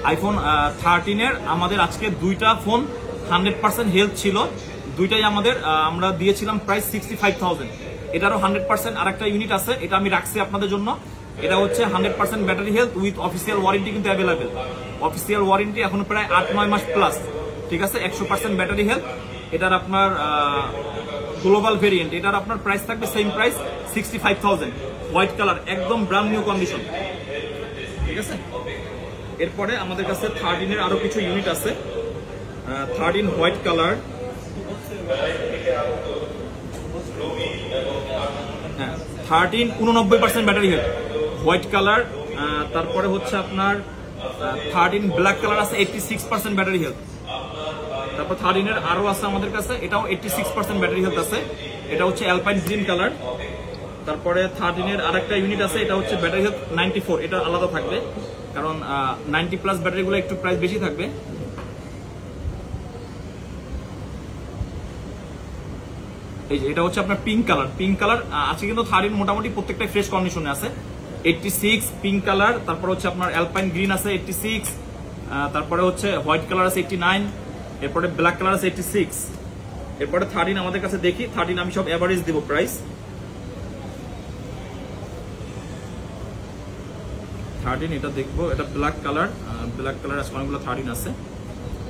IPhone 13-এর আমাদের আজকে দুইটা ফোন 100% হেলথ ছিল, দুইটাই আমাদের আমরা দিয়েছিলাম প্রাইস 65,000। এটারও 100% আরেকটা ইউনিট আছে, এটা আমি রাখছি আপনাদের জন্য। এটা হচ্ছে 100% battery health with official warranty কিন্তু অ্যাভেলেবেল। অফিসিয়াল ওয়ারেন্টি এখনো প্রায় 8-9 মাস প্লাস, ঠিক আছে। 100% ব্যাটারি হেলথ। এটার আপনার গ্লোবাল ভেরিয়েন্ট, এটার আপনার প্রাইস থাকবে সেম প্রাইস 65,000, হোয়াইট কালার, একদম ব্র্যান্ড নিউ কন্ডিশন, ঠিক আছে। এরপরে আমাদের কাছে 13-এর আরো কিছু ইউনিট আছে। 13 হোয়াইট কালার, হ্যাঁ 13 89% ব্যাটারি হেলথ, হোয়াইট কালার। তারপরে হচ্ছে আপনার 13 ব্ল্যাক কালার আছে, 86% ব্যাটারি হেলথ। তারপর 13-এর আরো আছে আমাদের কাছে, এটাও 86% ব্যাটারি হেলথ আছে, এটা হচ্ছে অ্যালপাইন গ্রিন কালার। তারপরে 13-এর আরেকটা ইউনিট আছে, এটা হচ্ছে ব্যাটারি হেলথ 94, এটা আলাদা থাকবে কারণ 90+ ব্যাটারিগুলো একটু প্রাইস বেশি থাকবে। এই যে এটা হচ্ছে আপনার পিঙ্ক কালার, পিঙ্ক কালার আছে কিন্তু 13 মোটামুটি প্রত্যেকটা ফ্রেশ কন্ডিশনে আছে। 86 পিঙ্ক কালার, তারপর হচ্ছে আপনার অ্যালপাইন গ্রিন আছে 86, তারপরে হচ্ছে হোয়াইট কালার আছে 89, এরপরে ব্ল্যাক কালার আছে 86। এরপরে 13 আমাদের কাছে দেখি, 13 আমি সব এভারেজ দিব প্রাইস। 13 এটা দেখবো, এটা ব্ল্যাক কালার, ব্ল্যাক কালার আছে অনেকগুলো 13 আছে।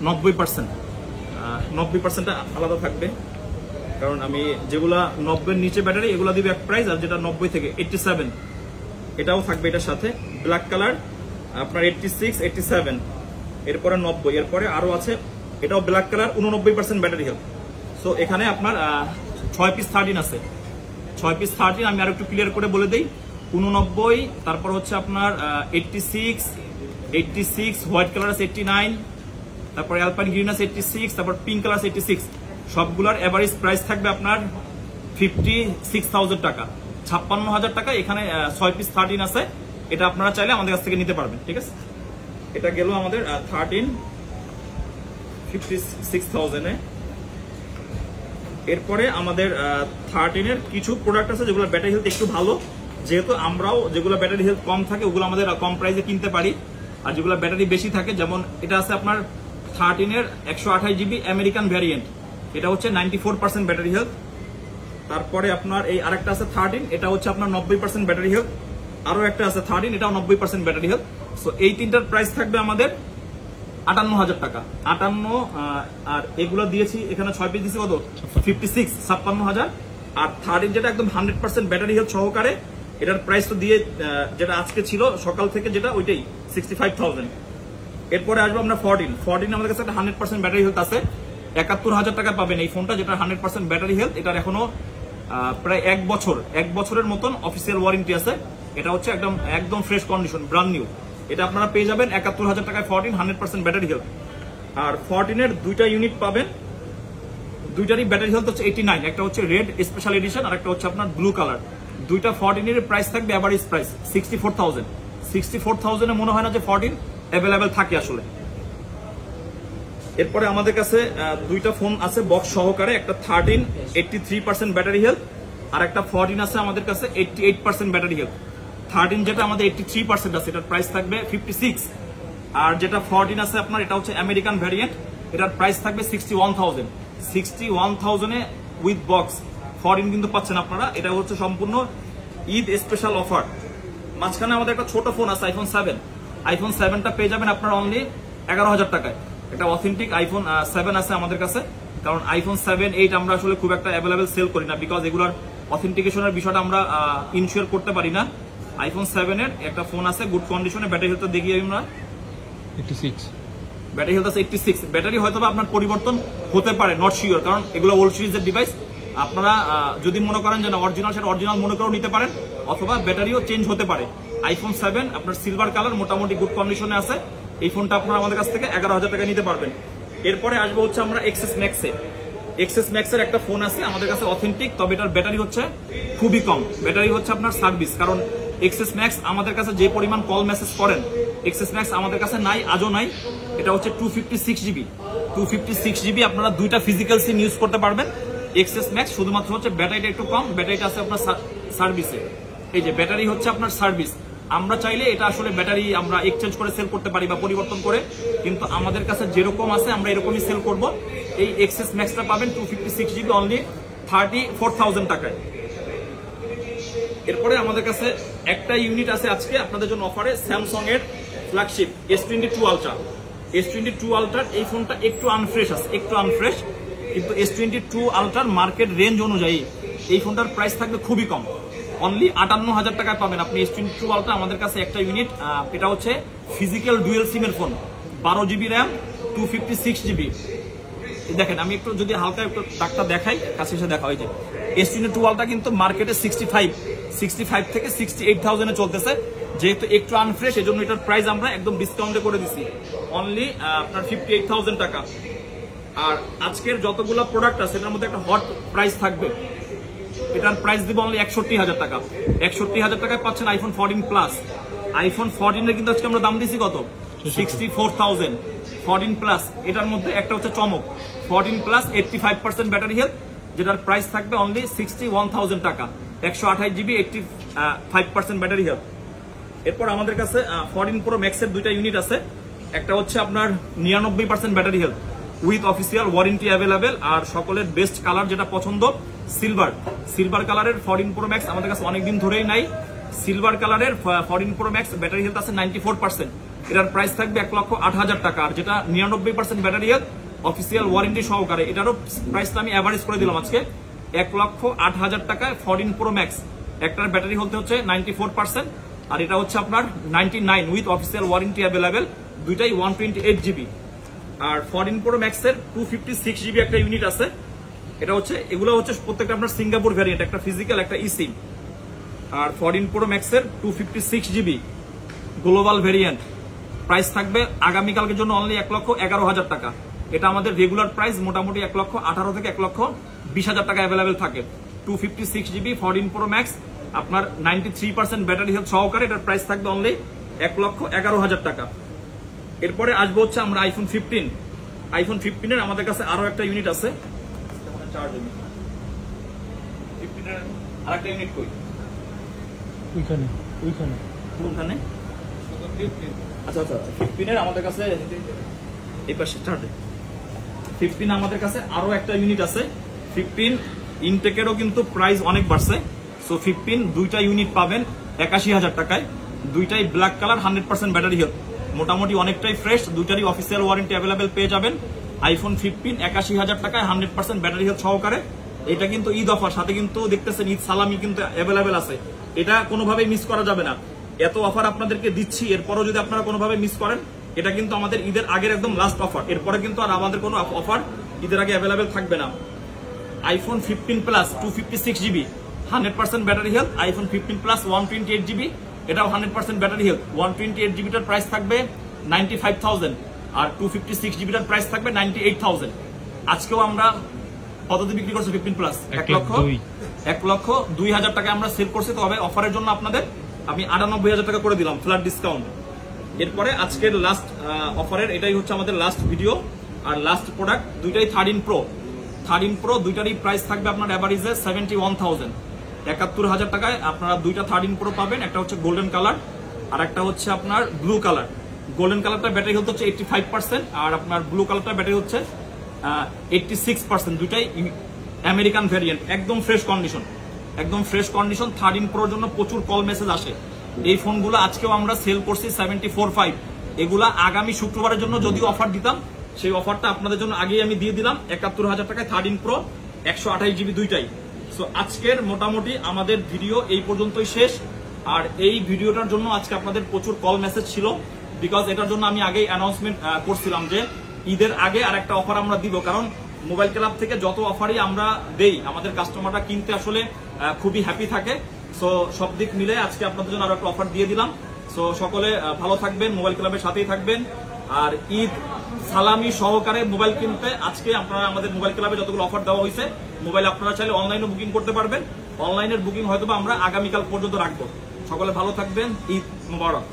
90%, 90%টা আলাদা থাকবে কারণ আমি যেগুলা 90-এর নিচে ব্যাটারি এগুলো দিব এক প্রাইস, আর যেটা 90 থেকে 87 এটাও থাকবে এটার সাথে। ব্ল্যাক কালার আপনার 86, 87, এরপরে 90, এরপরে আরো আছে, এটাও black colour 89% battery health. So এখানে আপনার 6 পিস 13 আছে, 6 পিস 13 আমি আর একটু ক্লিয়ার করে বলে দিই। 89, তারপর হচ্ছে আপনার 86, হোয়াইট কালার আছে 89, তারপর অ্যালপাইন গ্রিন আছে 86, তারপর পিঙ্ক কালার আছে 86। সবগুলোর এভারেজ প্রাইস থাকবে আপনার 56,000 টাকা, 56,000 টাকা। এখানে 6 পিস 13 আছে, এটা আপনারা চাইলে আমাদের কাছ থেকে নিতে পারবেন, ঠিক আছে। এটা গেল আমাদের 13 56,000-এ। এরপরে আমাদের 13-এর কিছু প্রোডাক্ট আছে যেগুলো ব্যাটারি হেলথ একটু ভালো, যেহেতু আমরাও যেগুলো ব্যাটারি হেলথ কম থাকে ওগুলো আমাদের কম প্রাইসে কিনতে পারি, আর যেগুলো ব্যাটারি বেশি থাকে, যেমন এটা আছে আপনার 13-এর 128 জিবি আমেরিকান ভ্যারিয়েন্ট, এটা হচ্ছে 94% ব্যাটারি হেলথ। তারপরে আপনার এই আরেকটা আছে 13, এটা হচ্ছে আপনার 90% ব্যাটারি হেলথ। আরো একটা আছে 13, এটাও 90% ব্যাটারি হেলথ। সো এই তিনটার প্রাইস থাকবে আমাদের 58,000 টাকা, 58। আর এগুলো দিয়েছি এখানে 6 পিস দিয়েছি কত, 56, 56,000। আর 13 যেটা একদম 100% ব্যাটারি হেলথ সহকারে, এটার প্রাইস তো দিয়ে যেটা আজকে ছিল সকাল থেকে যেটা, ওইটাই 65,000। এরপরে আসবো আমরা 14 আমাদের কাছে একটা 100% ব্যাটারি হেলথ আছে, 71,000 টাকা পাবেন এই ফোনটা, যেটা 100% ব্যাটারি হেলথ। এটার এখনো প্রায় 1 বছরের মতন অফিসিয়াল ওয়ারেন্টি আছে। এটা হচ্ছে একদম ফ্রেশ কন্ডিশন, ব্র্যান্ড নিউ। এটা আপনারা পেয়ে যাবেন 71,000 টাকায় 14 100% ব্যাটারি হেলথ। আর 14-এর দুইটা ইউনিট পাবেন, দুইটারই ব্যাটারি হেলথ হচ্ছে 89, একটা হচ্ছে রেড স্পেশাল এডিশন আর একটা হচ্ছে আপনার ব্লু কালার। দুইটা 14-এর প্রাইস থাকবে এভারেজ প্রাইস 64,000। 64,000-এ মনে হয় না যে 14 অ্যাভেলেবেল থাকে আসলে। এরপরে আমাদের কাছে দুইটা ফোন আছে বক্স সহকারে, একটা 13 83% ব্যাটারি হেলথ, আর একটা 14 আছে আমাদের কাছে 88% ব্যাটারি হেলথ। 13 যেটা আমাদের 83% আছে, এটার প্রাইস থাকবে 56, আর যেটা 14 আছে আপনার এটা হচ্ছে আমেরিকান ভ্যারিয়েন্ট, এটার প্রাইস থাকবে 61,000। 61,000-এ উইথ বক্স 14 কিন্তু পাচ্ছেন আপনারা। এটা হচ্ছে সম্পূর্ণ ঈদ স্পেশাল অফার। মাঝখানে আমাদের একটা ছোট ফোন আছে আইফোন 7, আইফোন 7টা পেয়ে যাবেন আপনারা অনলি 11,000 টাকায়। একটা অথেন্টিক আইফোন 7 আছে আমাদের কাছে, কারণ আইফোন 7, 8 আমরা আসলে খুব একটা অ্যাভেলেবেল সেল করি না, বিকজ এগুলোর অথেন্টিকেশনের বিষয়টা আমরা ইনশিওর করতে পারি না। আইফোন 7-এর একটা ফোন আছে গুড কন্ডিশনে, ব্যাটারি হেলথ দেখি আমরা 86, ব্যাটারি হেলথ আছে 86। ব্যাটারি হয়তো আপনার পরিবর্তন হতে পারে, নট শিওর, কারণ এগুলো ওল্ড সিরিজের ডিভাইস। আপনারা যদি মনে করেন যে না অরিজিনাল, সেটা অরিজিনাল মনে করেও নিতে পারেন, অথবা ব্যাটারিও চেঞ্জ হতে পারে। আইফোন 7 আপনার সিলভার কালার, মোটামুটি গুড কন্ডিশনে আছে। এই ফোনটা আপনারা আমাদের কাছ থেকে 11,000 টাকা নিতে পারবেন। এরপরে আসবো হচ্ছে আমরা এক্সএস ম্যাক্সে। এক্সএস ম্যাক্সের একটা ফোন আছে আমাদের কাছে অথেন্টিক, তবে এটার ব্যাটারি হচ্ছে খুবই কম। ব্যাটারি হচ্ছে আপনার সার্ভিস, কারণ এক্সএস ম্যাক্স আমাদের কাছে যে পরিমাণ কল মেসেজ করেন, এক্সএস ম্যাক্স আমাদের কাছে নাই, আজও নাই। এটা হচ্ছে 256 জিবি, 256 জিবি আপনারা দুইটা ফিজিক্যাল সিম ইউজ করতে পারবেন। এক্সএস ম্যাক্স শুধুমাত্র হচ্ছে ব্যাটারিটা একটু কম, ব্যাটারিটা আছে আপনার সার্ভিসে। এই যে ব্যাটারি হচ্ছে আপনার সার্ভিস, আমরা চাইলে এটা আসলে ব্যাটারি আমরা এক্সচেঞ্জ করে সেল করতে পারি বা পরিবর্তন করে, কিন্তু আমাদের কাছে যেরকম আছে আমরা এরকমই সেল করব। এই এক্সেস ম্যাক্সটা পাবেন 256 GB অনলি 34,000 টাকায়। এরপরে আমাদের কাছে একটা ইউনিট আছে আজকে আপনাদের জন্য অফারে, স্যামসাং এর flagship S22 Ultra। S22 Ultra এই ফোনটা একটু আনফ্রেশ আছে, একটু আনফ্রেশ, কিন্তু S22 Ultra মার্কেট রেঞ্জ অনুযায়ী এই ফোনটার প্রাইস থাকবে খুবই কম, অনলি 58,000 টাকায় পাবেন আপনি S22 Ultra আমাদের কাছে একটা ইউনিট। এটা হচ্ছে ফিজিক্যাল ডুয়েল সিমের ফোন, 12 GB র্যাম, 256 GB। দেখেন আমি একটু যদি হালকা একটু দাগটা দেখাই, কাছে এসে দেখা হয় যে S22 Ultra কিন্তু মার্কেটে 65 থেকে 68,000 এ চলতেছে। যেহেতু একটু আনফ্রেশ এজন্য এটার প্রাইস আমরা একদম ডিসকাউন্টে করে দিছি, অনলি আপনার 58,000 টাকা। আর আজকের যতগুলো প্রোডাক্ট আছে এটার মধ্যে একটা হট প্রাইস থাকবে, এটার প্রাইস দিব অনলি 61,000 টাকা। 61,000 টাকায় পাচ্ছেন আইফোন 14 প্লাস। আইফোন 14 এর কিন্তু আজকে আমরা দাম দিছি কত, 64,000। 14 প্লাস এটার মধ্যে একটা হচ্ছে চমক, 14 প্লাস 85% ব্যাটারি হেলথ, যেটার প্রাইস থাকবে অনলি 61,000 টাকা, 128 GB 85% ব্যাটারি হেলথ। এরপর আমাদের কাছে 14 Pro Max এর দুইটা ইউনিট আছে, একটা হচ্ছে আপনার 99% battery health with official warranty available. আর সকলের বেস্ট কালার যেটা পছন্দ সিলভার কালারের 14 Pro Max আমাদের কাছে অনেকদিন ধরেই নাই। সিলভার কালারের 14 Pro Max ব্যাটারি হেলথ আছে 94%, এটার প্রাইস থাকবে 1,08,000 টাকা। আর যেটা 99% ব্যাটারি হেলথ অফিসিয়াল ওয়ারেন্টি সহকারে, এটারও প্রাইসটা আমি অ্যাভারেজ করে দিলাম আজকে 1,08,000 টাকায় 14 Pro Max। একটার ব্যাটারি হেলথ হচ্ছে 94%, আর এটা হচ্ছে আপনার 99 উইথ অফিসিয়াল ওয়ারেন্টি অ্যাভেলেবেল, দুইটাই 128 GB। আর 14 Pro Max এর 256 GB একটা ইউনিট আছে, এটা হচ্ছে এগুলো হচ্ছে প্রত্যেকটা আপনার সিঙ্গাপুর ভ্যারিয়েন্ট, একটা ফিজিক্যাল একটা ইসিম। আর 14 Pro Max এর 256 GB গ্লোবাল ভ্যারিয়েন্ট প্রাইস থাকবে আগামীকালকের জন্য অনলি 1,11,000 টাকা। এটা আমাদের রেগুলার প্রাইস মোটামুটি 1,18,000 থেকে 1,20,000 টাকা অ্যাভেলেবেল থাকে। 256 GB 14 Pro Max আপনার 93% ব্যাটারি হেলথ সহকারে, এটার প্রাইস থাকবে অনলি 1,11,000 টাকা। এরপরে আসবো হচ্ছে আমরা আইফোন 15 এর আমাদের কাছে আরো একটা ইউনিট আছে, 15 এর আরেকটা ইউনিট কই ওইখানে কোনখানে? আচ্ছা 15 এর আমাদের কাছে এই পাশে 15 আমাদের কাছে আরো একটা ইউনিট আছে। 15 ইনটেকেরও কিন্তু প্রাইস অনেক বাড়ছে। সো 15 দুইটা ইউনিট পাবেন 81,000 টাকায়, দুইটাই ব্ল্যাক কালার, 100% ব্যাটারি হেলথ, মোটামুটি অনেকটাই ফ্রেশ, দুইটারই অফিসিয়াল ওয়ারেন্টি অ্যাভেলেবেল পেয়ে যাবেন। আইফোন 15 81,000 টাকায় 100% ব্যাটারি হেলথ সহকারে। এটা কিন্তু ঈদ অফার, সাথে কিন্তু দেখতেছেন ঈদ সালামি কিন্তু অ্যাভেলেবেল আছে, এটা কোনোভাবেই মিস করা যাবে না। এত অফার আপনাদেরকে দিচ্ছি, এরপরও যদি আপনারা কোনোভাবে মিস করেন, এটা কিন্তু আমাদের ঈদের আগের একদম লাস্ট অফার, এরপরে কিন্তু আর আমাদের কোনো অফার ঈদের আগে অ্যাভেলেবেল থাকবে না। IPhone 15 plus 256 GB 100% battery health, iPhone 15 plus 128 GB, এটাও 100% ব্যাটারি হেলথ। 128 GB টার প্রাইস থাকবে 95,000, আর 256 GB টার প্রাইস থাকবে 98,000। আজকেও আমরা কততে বিক্রি করছি 15 প্লাস? 1,02,000 টাকা আমরা সেল করছি। তবে অফারের জন্য আপনাদের আমি 98,000 টাকা করে দিলাম ফ্ল্যাট ডিসকাউন্ট। এরপরে আজকের লাস্ট অফারের এটাই হচ্ছে আমাদের লাস্ট ভিডিও আর লাস্ট প্রোডাক্ট, দুইটাই 13 Pro দুইটারই প্রাইস থাকবে আপনার এভারেজে 71,000, 71,000 টাকায় আপনারা দুইটা 13 Pro পাবেন। একটা হচ্ছে গোল্ডেন কালার আর একটা হচ্ছে আপনার ব্লু কালার। গোল্ডেন কালারটা ব্যাটারি হেলথ হচ্ছে 85%, আর আপনার ব্লু কালারটা ব্যাটারি হচ্ছে 86%। দুইটাই আমেরিকান ভ্যারিয়েন্ট, একদম ফ্রেশ কন্ডিশন। 13 Pro জন্য প্রচুর কল মেসেজ আসে। এই ফোনগুলো আজকেও আমরা সেল করছি 74,500। এগুলা আগামী শুক্রবারের জন্য যদি অফার দিতাম, সেই অফারটা আপনাদের জন্য আগেই আমি দিয়ে দিলাম 71,000 টাকায় 13 Pro 128 GB দুইটাই। সো আজকের মোটামুটি আমাদের ভিডিও এই পর্যন্তই শেষ। আর এই ভিডিওটার জন্য আজকে আপনাদের প্রচুর কল মেসেজ ছিল, বিকজ এটার জন্য আমি আগেই অ্যানাউন্সমেন্ট করছিলাম যে ঈদের আগে আর একটা অফার আমরা দিব। কারণ মোবাইল ক্লাব থেকে যত অফারই আমরা দেই, আমাদের কাস্টমাররা কিনতে আসলে খুবই হ্যাপি থাকে। সো সব দিক মিলে আজকে আপনাদের জন্য আরো একটা অফার দিয়ে দিলাম। সো সকলে ভালো থাকবেন, মোবাইল ক্লাবের সাথেই থাকবেন। আর ঈদ সালামি সহকারে মোবাইল কিনতে আজকে আপনারা আমাদের মোবাইল ক্লাবে যতগুলো অফার দেওয়া হয়েছে, মোবাইল আপনারা চাইলে অনলাইনে বুকিং করতে পারবেন। অনলাইনের বুকিং হয়তো আমরা আগামীকাল পর্যন্ত রাখবো। সকলে ভালো থাকবেন, ঈদ মোবারক।